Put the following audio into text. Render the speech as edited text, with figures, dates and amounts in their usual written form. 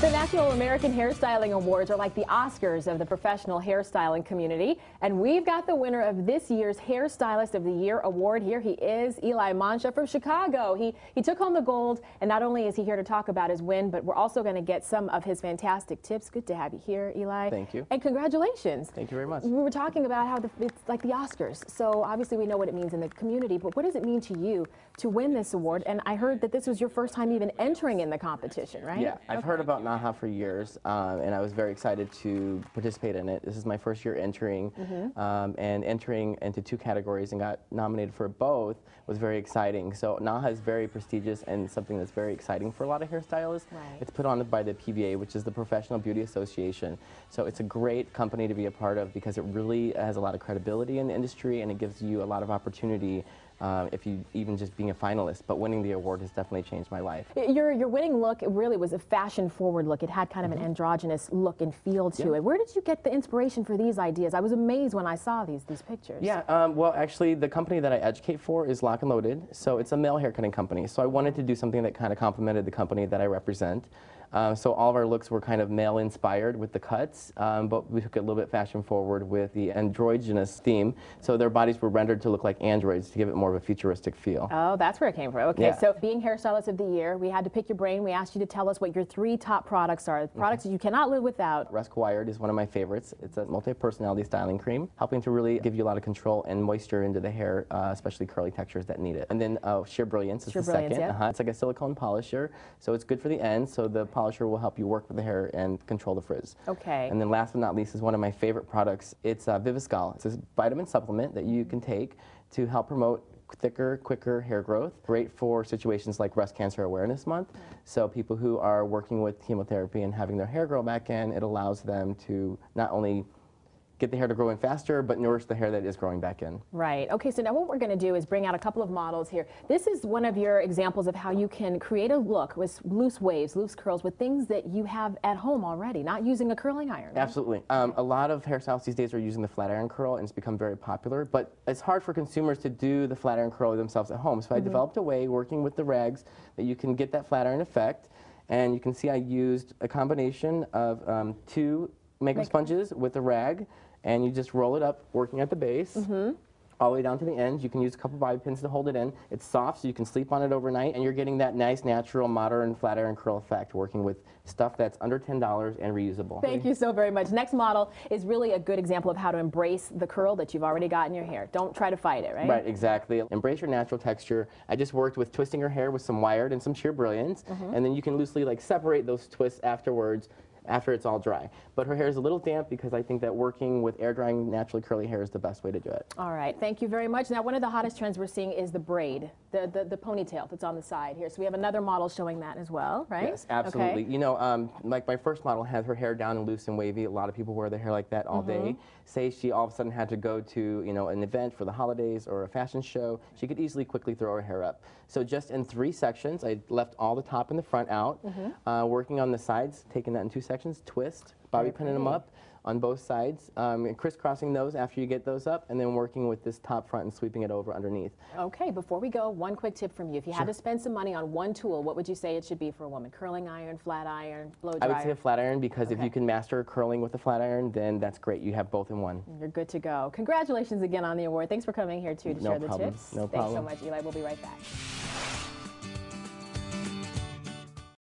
The National American Hairstyling Awards are like the Oscars of the professional hairstyling community. And we've got the winner of this year's Hairstylist of the Year award here. He is Eli Mancha from Chicago. He took home the gold, and not only is he here to talk about his win, but we're also going to get some of his fantastic tips. Good to have you here, Eli. Thank you. And congratulations. Thank you very much. We were talking about how it's like the Oscars. So obviously we know what it means in the community, but what does it mean to you to win this award? And I heard that this was your first time even entering in the competition, right? Yeah, I've heard about NAHA for years, and I was very excited to participate in it. This is my first year entering, and entering into 2 categories and got nominated for both was very exciting. So NAHA is very prestigious and something that's very exciting for a lot of hairstylists. Right. It's put on by the PBA, which is the Professional Beauty Association. So it's a great company to be a part of because it really has a lot of credibility in the industry, and it gives you a lot of opportunity if you even just being a finalist. But winning the award has definitely changed my life. Your winning look, it really was a fashion-forward look. It had kind of an androgynous look and feel to it. Where did you get the inspiration for these ideas? I was amazed when I saw these pictures. Yeah, well, actually, the company that I educate for is Lock and Loaded, so it's a male haircutting company. So I wanted to do something that kind of complemented the company that I represent. So all of our looks were kind of male-inspired with the cuts, but we took it a little bit fashion-forward with the androgynous theme. So their bodies were rendered to look like androids to give it more of a futuristic feel. Oh, that's where it came from. Okay, yeah. So being Hairstylist of the Year, we had to pick your brain. We asked you to tell us what your 3 top products are, products that you cannot live without. Rest Wired is one of my favorites. It's a multi-personality styling cream, helping to really give you a lot of control and moisture into the hair, especially curly textures that need it. And then Sheer Brilliance is the second. Yeah. It's like a silicone polisher, so it's good for the ends, so the polisher will help you work with the hair and control the frizz. Okay. And then last but not least is one of my favorite products. It's Viviscal. It's a vitamin supplement that you can take to help promote thicker, quicker hair growth. Great for situations like Breast Cancer Awareness Month. So people who are working with chemotherapy and having their hair grow back in, it allows them to not only get the hair to grow in faster, but nourish the hair that is growing back in. Right. Okay, so now what we're going to do is bring out a couple of models here. This is one of your examples of how you can create a look with loose waves, loose curls, with things that you have at home already, not using a curling iron. Right? Absolutely. A lot of hairstylists these days are using the flat iron curl, and it's become very popular, but it's hard for consumers to do the flat iron curl themselves at home. So I developed a way, working with the rags, that you can get that flat iron effect. And you can see I used a combination of 2 makeup sponges with a rag, and you just roll it up, working at the base, all the way down to the ends. You can use a couple bobby pins to hold it in. It's soft, so you can sleep on it overnight, and you're getting that nice, natural, modern flat iron curl effect, working with stuff that's under $10 and reusable. Thank you so very much. Next model is really a good example of how to embrace the curl that you've already got in your hair. Don't try to fight it, right? Right, exactly. Embrace your natural texture. I just worked with twisting her hair with some wired and some sheer brilliance, and then you can loosely separate those twists afterwards, after it's all dry. But her hair is a little damp because I think that working with air drying naturally curly hair is the best way to do it. All right, thank you very much. Now, one of the hottest trends we're seeing is the braid, the ponytail that's on the side here. So we have another model showing that as well, right? Yes, absolutely. Okay. You know, like my first model has her hair down and loose and wavy. A lot of people wear their hair like that all day. Say she all of a sudden had to go to, you know, an event for the holidays or a fashion show, she could easily quickly throw her hair up. So just in 3 sections, I left all the top and the front out, working on the sides, taking that in 2 sections, twist, bobby pinning them up on both sides, and crisscrossing those after you get those up, and then working with this top front and sweeping it over underneath. Okay, before we go, one quick tip from you. If you had to spend some money on one tool, what would you say it should be for a woman? Curling iron, flat iron, blow dryer? I would say a flat iron, because if you can master curling with a flat iron, then that's great. You have both in one. You're good to go. Congratulations again on the award. Thanks for coming here, too, to share the tips. No problem. Thanks so much, Eli. We'll be right back.